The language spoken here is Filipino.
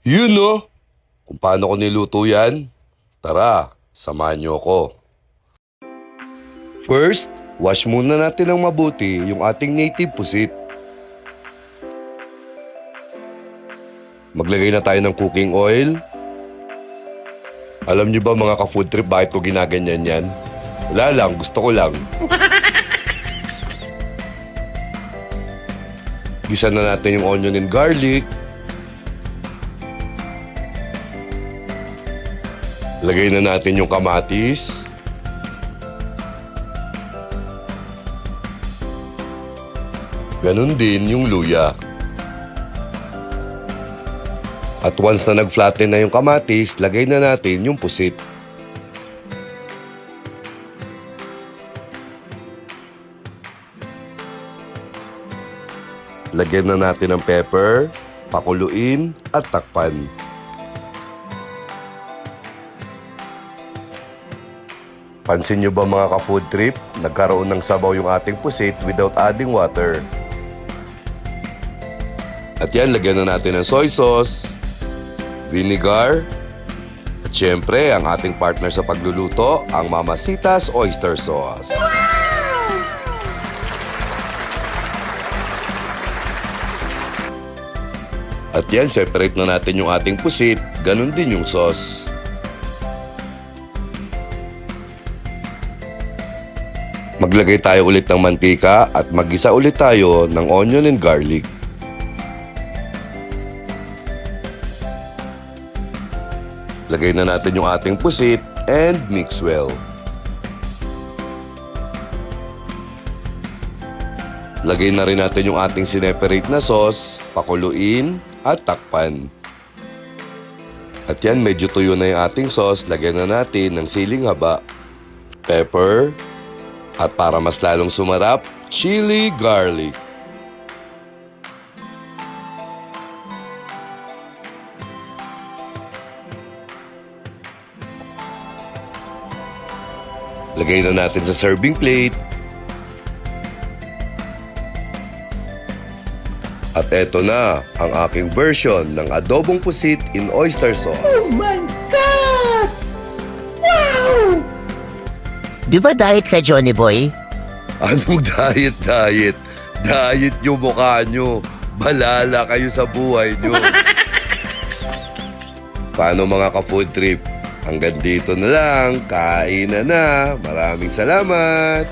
Yun no, kung paano ko niluto yan. Tara, samahan niyo ako. First, wash muna natin ng mabuti yung ating native pusit. Maglagay na tayo ng cooking oil. Alam niyo ba mga ka-food trip bakit ko ginaganyan yan? Wala lang, gusto ko lang. Gisa na natin yung onion and garlic. Lagay na natin yung kamatis. Ganon din yung luya. At once na nag-flatten na yung kamatis, lagay na natin yung pusit. Lagyan na natin ng pepper, pakuluin at takpan. Pansin nyo ba mga ka-food trip, nagkaroon ng sabaw yung ating pusit without adding water. At yan, lagyan na natin ng soy sauce, vinegar, at syempre, ang ating partner sa pagluluto, ang Mamacita's Oyster Sauce. At yan, separate na natin yung ating pusit, ganun din yung sauce. Maglagay tayo ulit ng mantika at maggisa ulit tayo ng onion and garlic. Lagay na natin yung ating pusit and mix well. Lagay na rin natin yung ating sineperate na sauce, pakuluin at takpan. At yan, medyo tuyo na yung ating sauce, lagyan na natin ng siling haba, pepper, at para mas lalong sumarap, chili garlic. Lagay na natin sa serving plate. At eto na ang aking version ng adobong pusit in oyster sauce. Oh my God! Wow! Di ba diet ka, Johnny Boy? Anong diet? Diet yung mukha nyo. Balala kayo sa buhay nyo. Paano mga ka-food trip? Hanggang dito na lang. Kain na na. Maraming salamat.